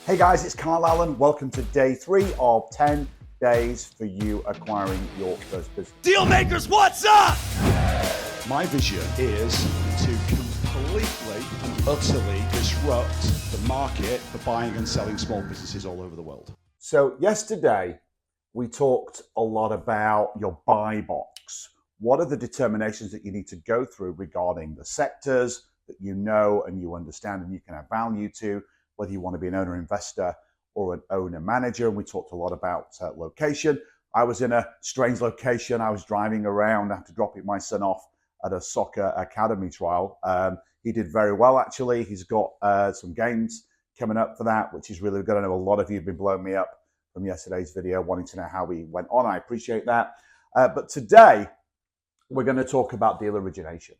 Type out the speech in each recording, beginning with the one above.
Hey guys, it's Carl Allen. Welcome to day 3 of 10 days for you acquiring your first business. Dealmakers, what's up? My vision is to completely and utterly disrupt the market for buying and selling small businesses all over the world. So yesterday, we talked a lot about your buy box. What are the determinations that you need to go through regarding the sectors that you know and you understand and you can add value to, whether you want to be an owner investor or an owner manager. And we talked a lot about location. I was in a strange location. I was driving around after dropping my son off at a soccer academy trial. He did very well, actually. He's got some games coming up for that, which is really good. I know a lot of you have been blowing me up from yesterday's video, wanting to know how we went on. I appreciate that. But today, we're going to talk about deal origination.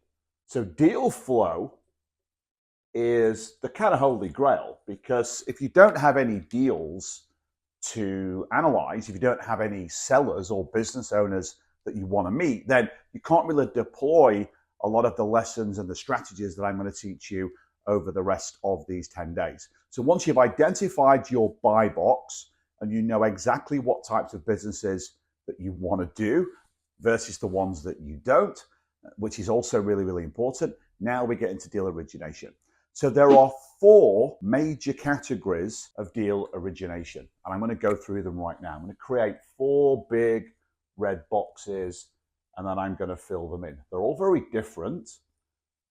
So deal flow is the kind of holy grail, because if you don't have any deals to analyze, if you don't have any sellers or business owners that you want to meet, then you can't really deploy a lot of the lessons and the strategies that I'm going to teach you over the rest of these 10 days. So once you've identified your buy box and you know exactly what types of businesses that you want to do versus the ones that you don't, which is also really, really important, now we get into deal origination. So there are 4 major categories of deal origination, and I'm going to go through them right now. I'm going to create 4 big red boxes, and then I'm going to fill them in. They're all very different.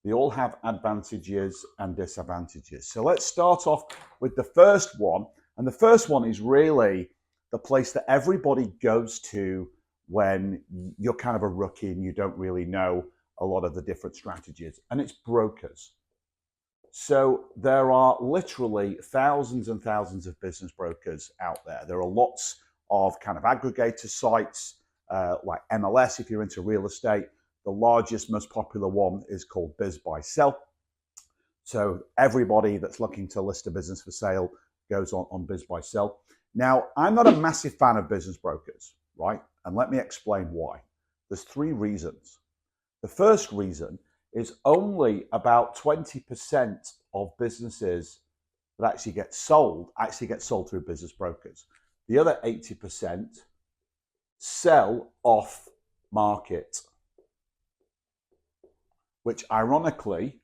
They all have advantages and disadvantages. So let's start off with the first one, and the first one is really the place that everybody goes to when you're kind of a rookie and you don't really know a lot of the different strategies, and it's brokers. So there are literally thousands and thousands of business brokers out there. There are lots of kind of aggregator sites like MLS if you're into real estate. The largest, most popular one is called Biz Buy Sell. So everybody that's looking to list a business for sale goes on Biz Buy Sell. Now, I'm not a massive fan of business brokers, right? And let me explain why. There's 3 reasons. The first reason is only about 20% of businesses that actually get sold through business brokers. The other 80% sell off market, which ironically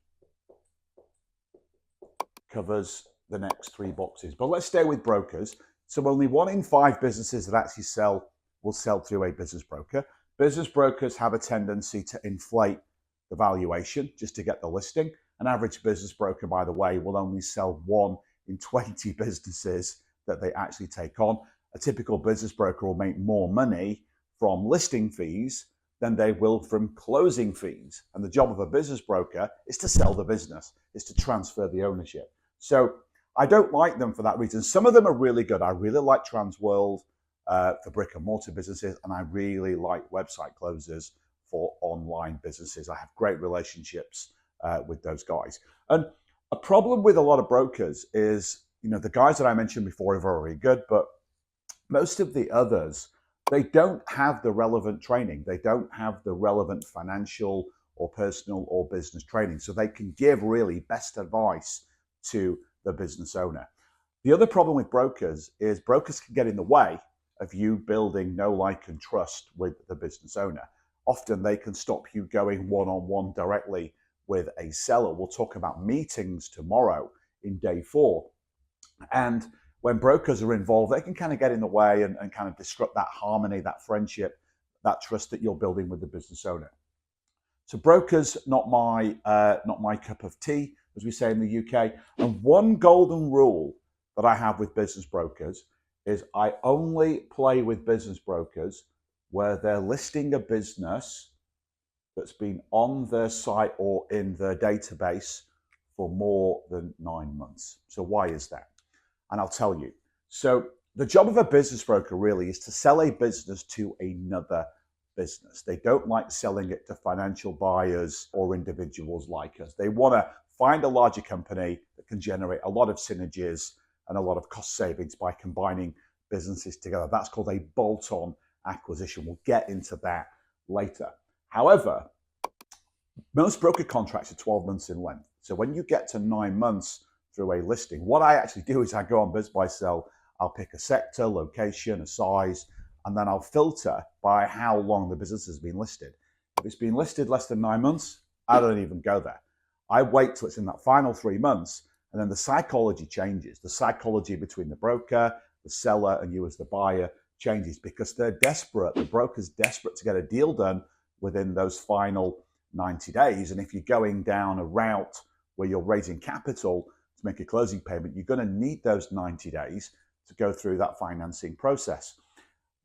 covers the next 3 boxes. But let's stay with brokers. So only 1 in 5 businesses that actually sell will sell through a business broker. Business brokers have a tendency to inflate the valuation just to get the listing. An average business broker, by the way, will only sell 1 in 20 businesses that they actually take on. A typical business broker will make more money from listing fees than they will from closing fees. And the job of a business broker is to sell the business, is to transfer the ownership. So I don't like them for that reason. Some of them are really good. I really like Transworld for brick and mortar businesses, and I really like website closers for online businesses. I have great relationships with those guys. And a problem with a lot of brokers is, the guys that I mentioned before are very good, but most of the others, they don't have the relevant training. They don't have the relevant financial or personal or business training. So they can give really best advice to the business owner. The other problem with brokers is brokers can get in the way of you building know, like, and trust with the business owner. Often they can stop you going one-on-one directly with a seller. We'll talk about meetings tomorrow in day 4. And when brokers are involved, they can kind of get in the way and kind of disrupt that harmony, that friendship, that trust that you're building with the business owner. So brokers, not my cup of tea, as we say in the UK. And one golden rule that I have with business brokers is I only play with business brokers where they're listing a business that's been on their site or in their database for more than 9 months. So why is that? And I'll tell you. So the job of a business broker really is to sell a business to another business. They don't like selling it to financial buyers or individuals like us. They want to find a larger company that can generate a lot of synergies and a lot of cost savings by combining businesses together. That's called a bolt-on acquisition. We'll get into that later. However, most broker contracts are 12 months in length. So when you get to 9 months through a listing. What I actually do is I go on Biz Buy Sell, I'll pick a sector, location, a size, and then I'll filter by how long the business has been listed. If it's been listed less than 9 months, I don't even go there. I wait till it's in that final 3 months, and then the psychology changes. The psychology between the broker, the seller, and you as the buyer changes because they're desperate. The broker's desperate to get a deal done within those final 90 days. And if you're going down a route where you're raising capital to make a closing payment, you're going to need those 90 days to go through that financing process.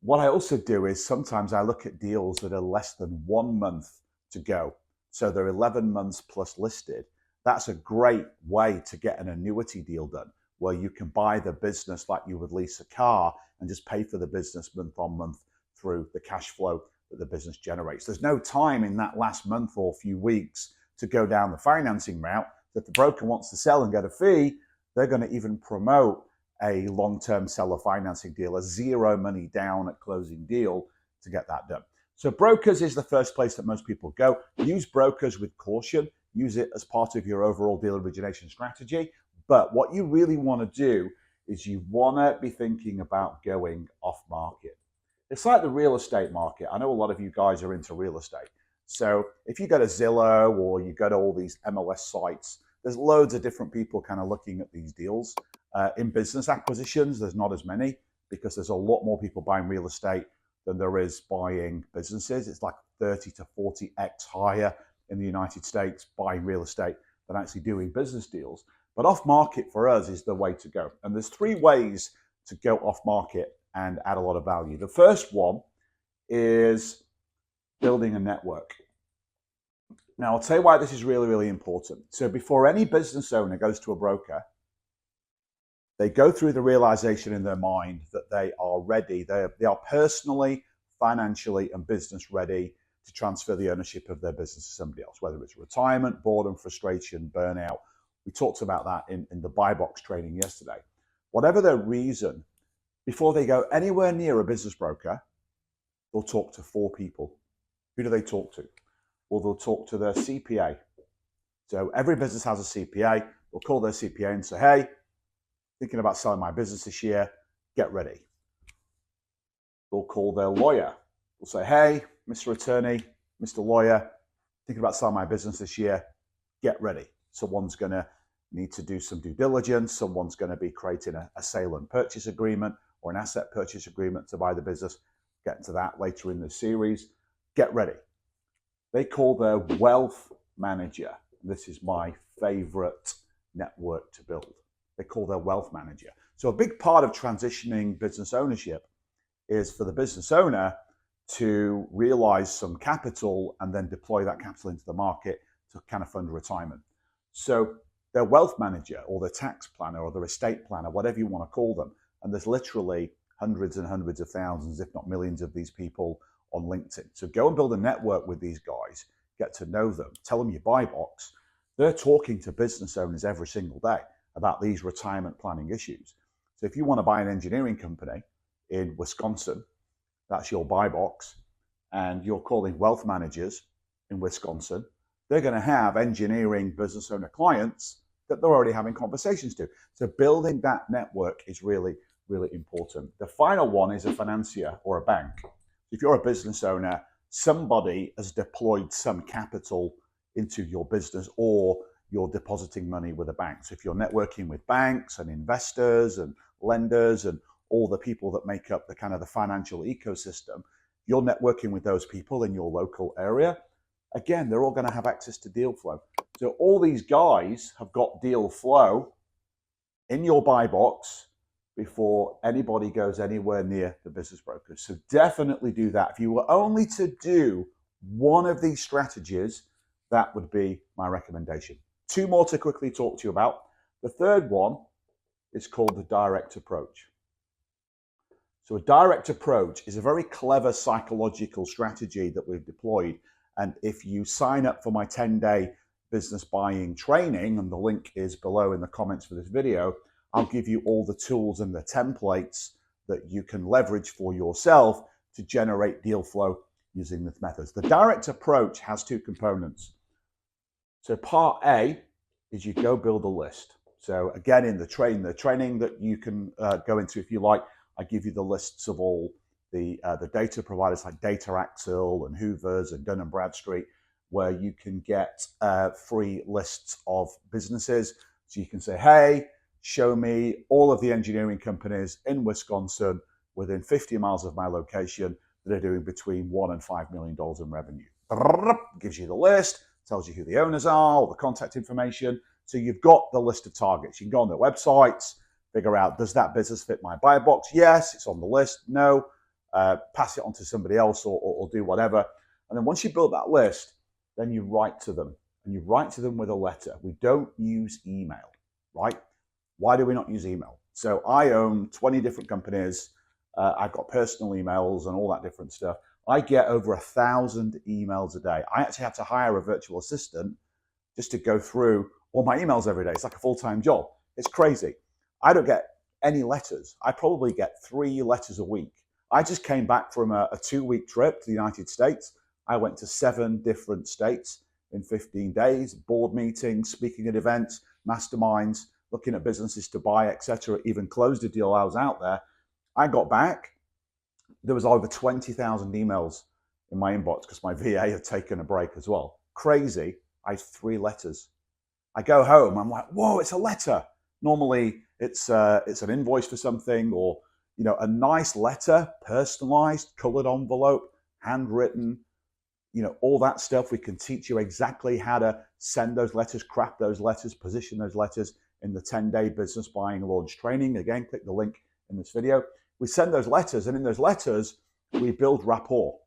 What I also do is sometimes I look at deals that are less than 1 month to go. So they're 11 months plus listed. That's a great way to get an annuity deal done where you can buy the business like you would lease a car and just pay for the business month on month through the cash flow that the business generates. There's no time in that last month or few weeks to go down the financing route. If the broker wants to sell and get a fee, they're going to even promote a long-term seller financing deal, a zero money down at closing deal to get that done. So brokers is the first place that most people go. Use brokers with caution. Use it as part of your overall deal origination strategy. But what you really want to do is you want to be thinking about going off market. It's like the real estate market. I know a lot of you guys are into real estate. So if you go to Zillow or you go to all these MLS sites, there's loads of different people kind of looking at these deals. In business acquisitions, there's not as many because there's a lot more people buying real estate than there is buying businesses. It's like 30 to 40x higher in the United States buying real estate than actually doing business deals. But off market for us is the way to go. And there's 3 ways to go off market and add a lot of value. The first one is building a network. Now, I'll tell you why this is really, really important. So before any business owner goes to a broker, they go through the realization in their mind that they are ready. They are personally, financially, and business ready to transfer the ownership of their business to somebody else, whether it's retirement, boredom, frustration, burnout. We talked about that in the buy box training yesterday. Whatever their reason, before they go anywhere near a business broker, they'll talk to 4 people. Who do they talk to? Well, they'll talk to their CPA. So every business has a CPA. They'll call their CPA and say, hey, thinking about selling my business this year, get ready. They'll call their lawyer. They'll say, hey, Mr. Attorney, Mr. Lawyer, thinking about selling my business this year, get ready. Someone's going to need to do some due diligence. Someone's going to be creating a sale and purchase agreement or an asset purchase agreement to buy the business. Get to that later in the series. Get ready. They call their wealth manager. This is my favorite network to build. They call their wealth manager. So a big part of transitioning business ownership is for the business owner to realize some capital and then deploy that capital into the market to kind of fund retirement. So their wealth manager or their tax planner or their estate planner, whatever you want to call them, and there's literally hundreds and hundreds of thousands, if not millions of these people on LinkedIn. So go and build a network with these guys, get to know them, tell them your buy box. They're talking to business owners every single day about these retirement planning issues. So if you want to buy an engineering company in Wisconsin, that's your buy box, and you're calling wealth managers in Wisconsin, they're going to have engineering business owner clients that they're already having conversations to. So building that network is really, really important. The final one is a financier or a bank. If you're a business owner, somebody has deployed some capital into your business or you're depositing money with a bank. So if you're networking with banks and investors and lenders and all the people that make up the kind of the financial ecosystem, you're networking with those people in your local area. Again, they're all going to have access to deal flow. So all these guys have got deal flow in your buy box before anybody goes anywhere near the business brokers. So definitely do that. If you were only to do one of these strategies, that would be my recommendation. 2 more to quickly talk to you about. The third one is called the direct approach. So a direct approach is a very clever psychological strategy that we've deployed. And if you sign up for my 10-day business buying training, and the link is below in the comments for this video, I'll give you all the tools and the templates that you can leverage for yourself to generate deal flow using these methods. The direct approach has 2 components. So part A is you go build a list. So again, in the training that you can go into if you like, I give you the lists of all the data providers like Data Axle and Hoover's and Dun & Bradstreet, where you can get free lists of businesses. So you can say, hey, show me all of the engineering companies in Wisconsin within 50 miles of my location that are doing between $1 and $5 million in revenue. Gives you the list, tells you who the owners are, all the contact information. So you've got the list of targets. You can go on their websites, figure out, does that business fit my buy box? Yes, it's on the list. No, pass it on to somebody else or do whatever. And then once you build that list, then you write to them. And you write to them with a letter. We don't use email, right? Why do we not use email? So I own 20 different companies. I've got personal emails and all that different stuff. I get over 1,000 emails a day. I actually have to hire a virtual assistant just to go through all my emails every day. It's like a full-time job. It's crazy. I don't get any letters. I probably get 3 letters a week. I just came back from a 2-week trip to the United States. I went to 7 different states in 15 days, board meetings, speaking at events, masterminds, looking at businesses to buy, etc. Even closed a deal. I was out there. I got back. There was over 20,000 emails in my inbox because my VA had taken a break as well. Crazy. I had 3 letters. I go home. I'm like, whoa, it's a letter. Normally, it's an invoice for something, or a nice letter, personalized, colored envelope, handwritten. All that stuff. We can teach you exactly how to send those letters, craft those letters, position those letters in the 10-day business buying launch training. Again, click the link in this video. We send those letters, and in those letters, we build rapport.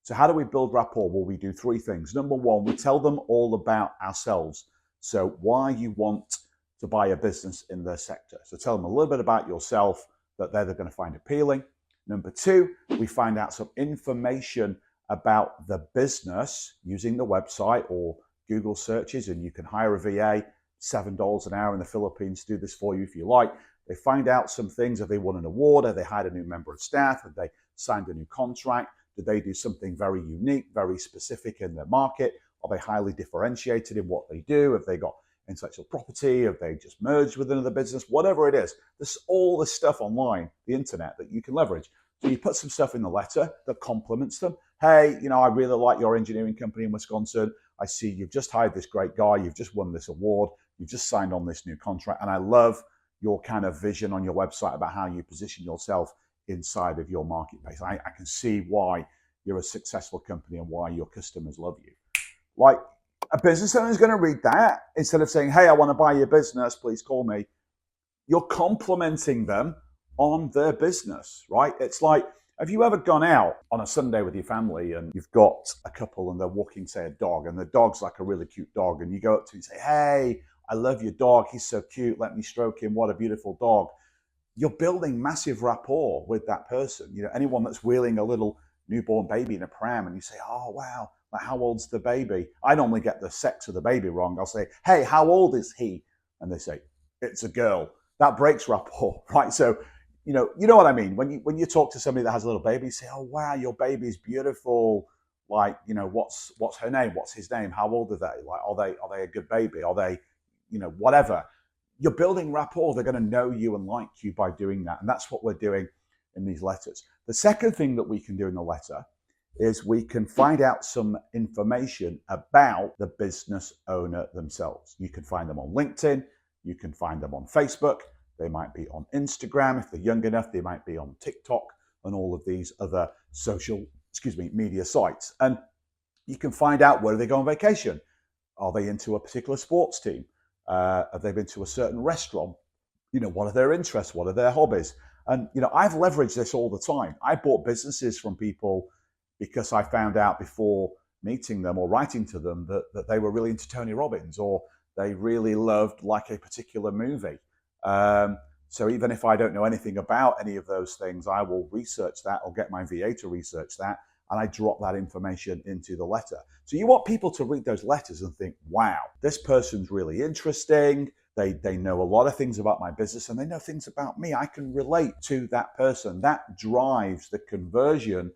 So how do we build rapport? Well, we do 3 things. Number 1, we tell them all about ourselves. So why you want to buy a business in their sector. So tell them a little bit about yourself that they're going to find appealing. Number 2, we find out some information about the business using the website or Google searches, and you can hire a VA, $7 an hour in the Philippines to do this for you if you like. They find out some things. Have they won an award? Have they hired a new member of staff? Have they signed a new contract? Did they do something very unique, very specific in their market? Are they highly differentiated in what they do? Have they got intellectual property? Have they just merged with another business? Whatever it is, there's all this stuff online, the internet, that you can leverage. So you put some stuff in the letter that complements them. Hey, I really like your engineering company in Wisconsin. I see you've just hired this great guy. You've just won this award. You've just signed on this new contract. And I love your kind of vision on your website about how you position yourself inside of your marketplace. I can see why you're a successful company and why your customers love you. Like, a business owner is going to read that instead of saying, hey, I want to buy your business, please call me. You're complimenting them on their business, right? It's like, have you ever gone out on a Sunday with your family and you've got a couple and they're walking, say, a dog, and the dog's like a really cute dog, and you go up to him and say, hey, I love your dog. He's so cute. Let me stroke him. What a beautiful dog. You're building massive rapport with that person. Anyone that's wheeling a little newborn baby in a pram and you say, oh, wow, like, how old's the baby? I normally get the sex of the baby wrong. I'll say, hey, how old is he? And they say, it's a girl. That breaks rapport, right? So, you know what I mean? When you talk to somebody that has a little baby, you say, oh, wow, your baby's beautiful. Like, what's her name? What's his name? How old are they? Like, are they a good baby? Are they, whatever. You're building rapport. They're going to know you and like you by doing that. And that's what we're doing in these letters. The second thing that we can do in the letter is we can find out some information about the business owner themselves. You can find them on LinkedIn. You can find them on Facebook. They might be on Instagram. If they're young enough, they might be on TikTok and all of these other social, media sites. And you can find out where they go on vacation. Are they into a particular sports team? Have they been to a certain restaurant? What are their interests? What are their hobbies? And, I've leveraged this all the time. I bought businesses from people because I found out before meeting them or writing to them that they were really into Tony Robbins, or they really loved like a particular movie. So even if I don't know anything about any of those things, I will research that or get my VA to research that, and I drop that information into the letter. So you want people to read those letters and think, wow, this person's really interesting. They know a lot of things about my business, and they know things about me. I can relate to that person. That drives the conversion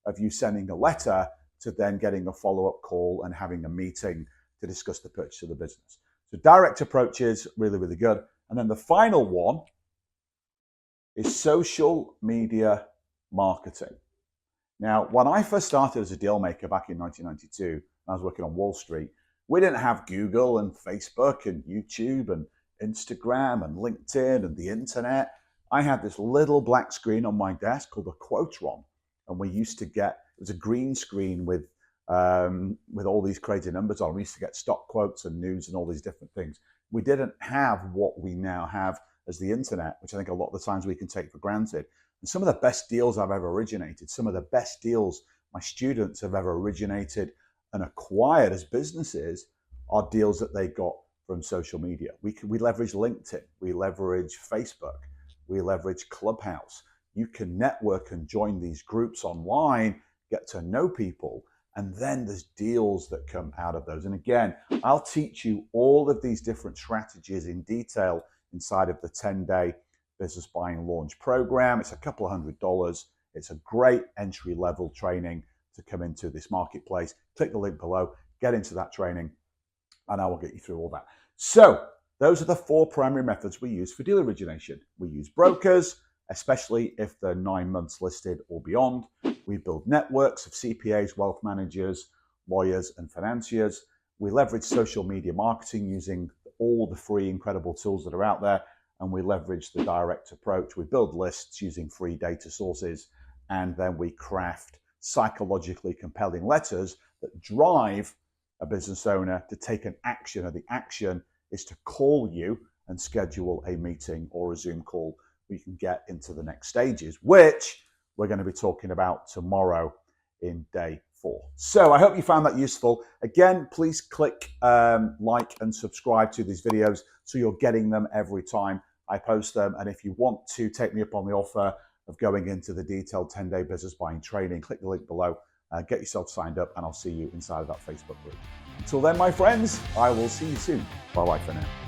of you sending a letter to then getting a follow-up call and having a meeting to discuss the purchase of the business. So direct approach is really, really good. And then the final one is social media marketing. Now, when I first started as a deal maker back in 1992, I was working on Wall Street, we didn't have Google and Facebook and YouTube and Instagram and LinkedIn and the internet. I had this little black screen on my desk called a Quotron. And we used to get, it was a green screen with all these crazy numbers on. We used to get stock quotes and news and all these different things. We didn't have what we now have as the internet, which I think a lot of the times we can take for granted. And some of the best deals I've ever originated, some of the best deals my students have ever originated and acquired as businesses are deals that they got from social media. We leverage LinkedIn, we leverage Facebook, we leverage Clubhouse. You can network and join these groups online, get to know people, and then there's deals that come out of those. And again, I'll teach you all of these different strategies in detail inside of the 10-day business buying launch program. It's a couple of $100. It's a great entry level training to come into this marketplace. Click the link below, get into that training, and I will get you through all that. So those are the 4 primary methods we use for deal origination. We use brokers, especially if they're 9 months listed or beyond. We build networks of CPAs, wealth managers, lawyers, and financiers. We leverage social media marketing using all the free, incredible tools that are out there. And we leverage the direct approach. We build lists using free data sources. And then we craft psychologically compelling letters that drive a business owner to take an action. And the action is to call you and schedule a meeting or a Zoom call where you can get into the next stages, which we're going to be talking about tomorrow in day 4. So I hope you found that useful. Again, please click like and subscribe to these videos so you're getting them every time I post them. And if you want to take me up on the offer of going into the detailed 10-day business buying training, click the link below, get yourself signed up, and I'll see you inside of that Facebook group. Until then, my friends, I will see you soon. Bye-bye for now.